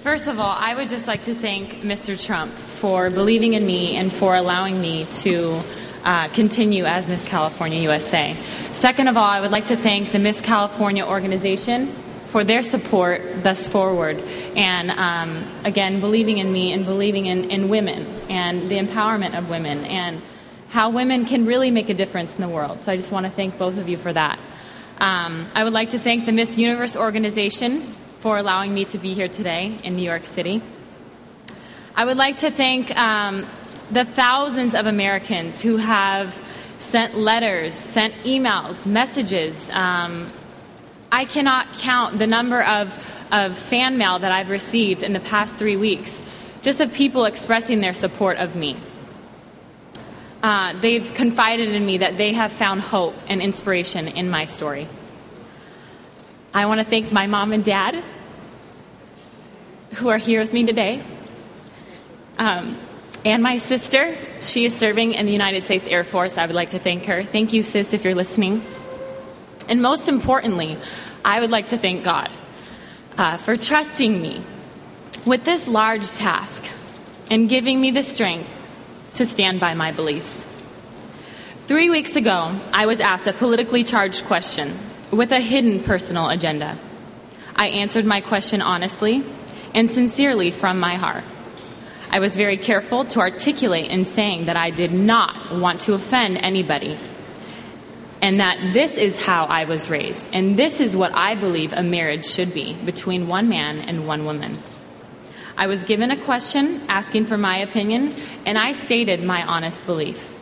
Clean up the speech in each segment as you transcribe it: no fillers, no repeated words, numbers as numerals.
First of all, I would just like to thank Mr. Trump for believing in me and for allowing me to continue as Miss California USA. Second of all, I would like to thank the Miss California organization for their support thus forward and, again, believing in me and believing in women and the empowerment of women and how women can really make a difference in the world. So I just want to thank both of you for that. I would like to thank the Miss Universe organization for allowing me to be here today in New York City. I would like to thank the thousands of Americans who have sent letters, sent emails, messages. I cannot count the number of fan mail that I've received in the past 3 weeks, just of people expressing their support of me. They've confided in me that they have found hope and inspiration in my story. I want to thank my mom and dad, who are here with me today, and my sister. She is serving in the United States Air Force. I would like to thank her. Thank you, sis, if you're listening. And most importantly, I would like to thank God for trusting me with this large task and giving me the strength to stand by my beliefs. 3 weeks ago, I was asked a politically charged question with a hidden personal agenda. I answered my question honestly and sincerely from my heart. I was very careful to articulate in saying that I did not want to offend anybody, and that this is how I was raised, and this is what I believe a marriage should be between one man and one woman. I was given a question asking for my opinion, and I stated my honest belief.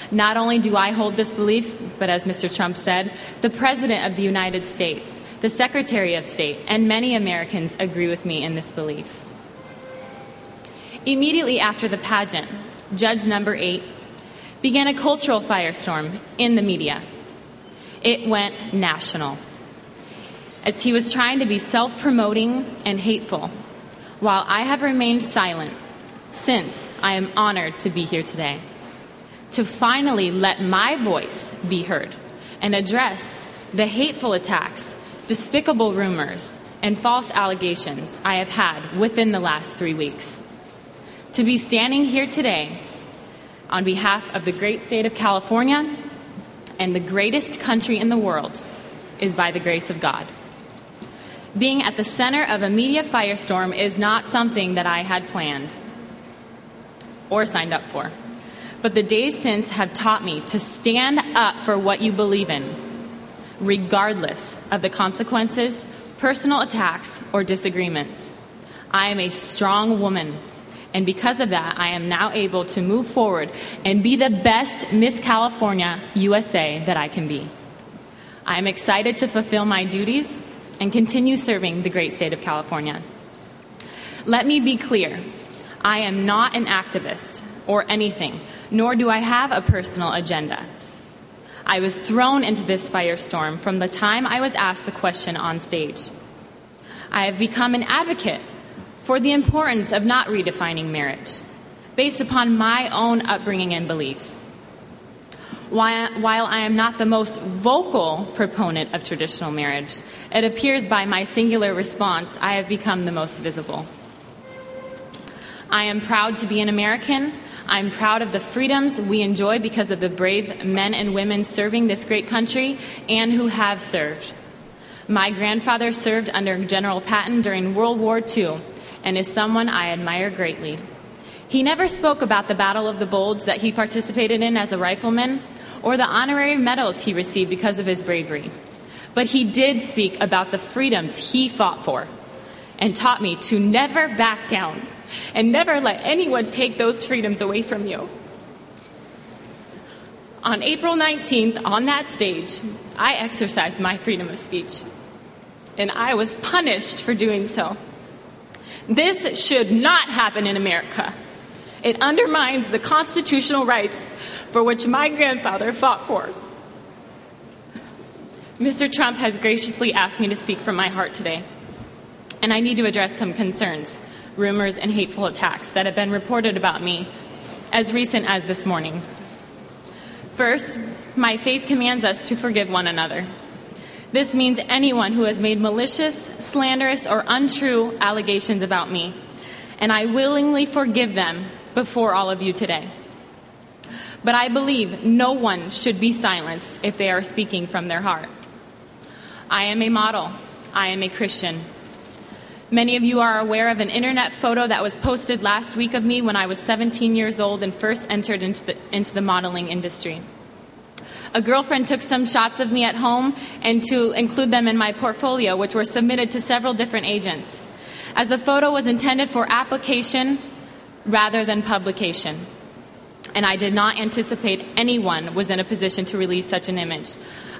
Not only do I hold this belief, but as Mr. Trump said, the President of the United States, the Secretary of State, and many Americans agree with me in this belief. Immediately after the pageant, Judge number 8 began a cultural firestorm in the media. It went national, as he was trying to be self-promoting and hateful, while I have remained silent since I am honored to be here today, to finally let my voice be heard and address the hateful attacks, despicable rumors, and false allegations I have had within the last 3 weeks. To be standing here today on behalf of the great state of California and the greatest country in the world is by the grace of God. Being at the center of a media firestorm is not something that I had planned or signed up for. But the days since have taught me to stand up for what you believe in, regardless of the consequences, personal attacks, or disagreements. I am a strong woman, and because of that, I am now able to move forward and be the best Miss California USA that I can be. I am excited to fulfill my duties and continue serving the great state of California. Let me be clear. I am not an activist or anything, nor do I have a personal agenda. I was thrown into this firestorm from the time I was asked the question on stage. I have become an advocate for the importance of not redefining marriage based upon my own upbringing and beliefs. While I am not the most vocal proponent of traditional marriage, it appears by my singular response I have become the most visible. I am proud to be an American. I'm proud of the freedoms we enjoy because of the brave men and women serving this great country and who have served. My grandfather served under General Patton during World War II and is someone I admire greatly. He never spoke about the Battle of the Bulge that he participated in as a rifleman or the honorary medals he received because of his bravery. But he did speak about the freedoms he fought for and taught me to never back down and never let anyone take those freedoms away from you. On April 19th, on that stage, I exercised my freedom of speech, and I was punished for doing so. This should not happen in America. It undermines the constitutional rights for which my grandfather fought for. Mr. Trump has graciously asked me to speak from my heart today, and I need to address some concerns, rumors, and hateful attacks that have been reported about me as recent as this morning. First, my faith commands us to forgive one another. This means anyone who has made malicious, slanderous, or untrue allegations about me, and I willingly forgive them before all of you today. But I believe no one should be silenced if they are speaking from their heart. I am a model. I am a Christian. Many of you are aware of an internet photo that was posted last week of me when I was 17 years old and first entered into the modeling industry. A girlfriend took some shots of me at home and to include them in my portfolio, which were submitted to several different agents, as the photo was intended for application rather than publication. And I did not anticipate anyone was in a position to release such an image.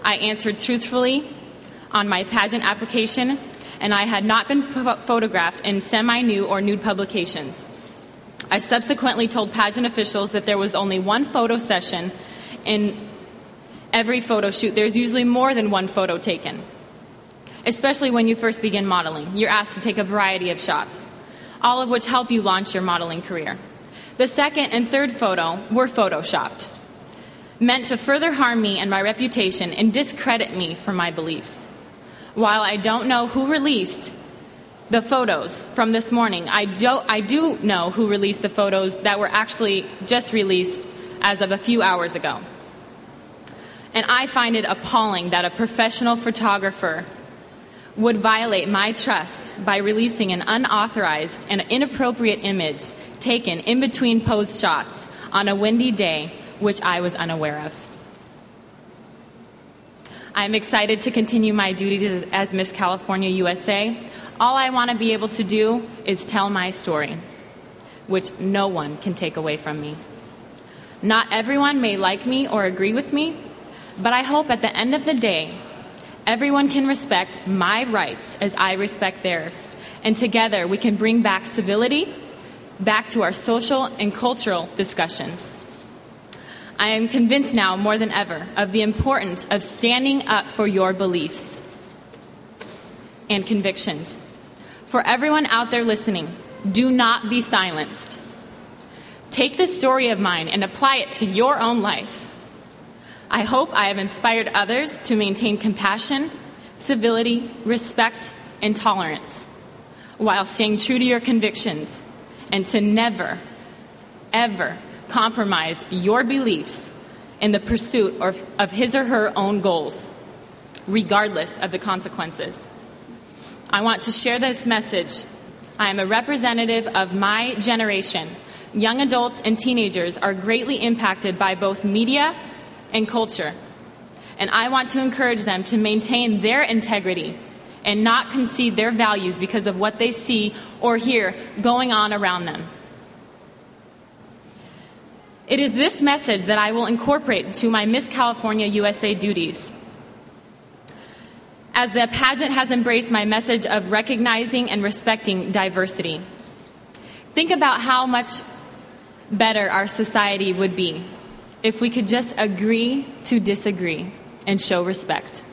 I answered truthfully on my pageant application, and I had not been photographed in semi-nude or nude publications. I subsequently told pageant officials that there was only one photo session in every photo shoot. There's usually more than one photo taken, especially when you first begin modeling. You're asked to take a variety of shots, all of which help you launch your modeling career. The second and third photo were photoshopped, meant to further harm me and my reputation and discredit me for my beliefs. While I don't know who released the photos from this morning, I do know who released the photos that were actually just released as of a few hours ago. And I find it appalling that a professional photographer would violate my trust by releasing an unauthorized and inappropriate image taken in between pose shots on a windy day, which I was unaware of. I am excited to continue my duties as Miss California USA. All I want to be able to do is tell my story, which no one can take away from me. Not everyone may like me or agree with me, but I hope at the end of the day, everyone can respect my rights as I respect theirs, and together we can bring back civility back to our social and cultural discussions. I am convinced now more than ever of the importance of standing up for your beliefs and convictions. For everyone out there listening, do not be silenced. Take this story of mine and apply it to your own life. I hope I have inspired others to maintain compassion, civility, respect, and tolerance while staying true to your convictions, and to never, ever compromise your beliefs in the pursuit of his or her own goals, regardless of the consequences. I want to share this message. I am a representative of my generation. Young adults and teenagers are greatly impacted by both media and culture, and I want to encourage them to maintain their integrity and not concede their values because of what they see or hear going on around them. It is this message that I will incorporate into my Miss California USA duties, as the pageant has embraced my message of recognizing and respecting diversity. Think about how much better our society would be if we could just agree to disagree and show respect.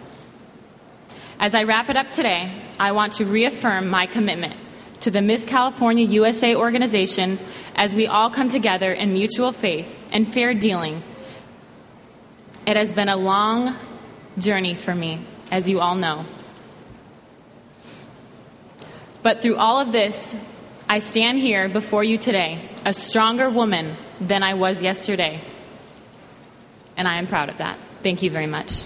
As I wrap it up today, I want to reaffirm my commitment to the Miss California USA organization as we all come together in mutual faith and fair dealing. It has been a long journey for me, as you all know. But through all of this, I stand here before you today, a stronger woman than I was yesterday. And I am proud of that. Thank you very much.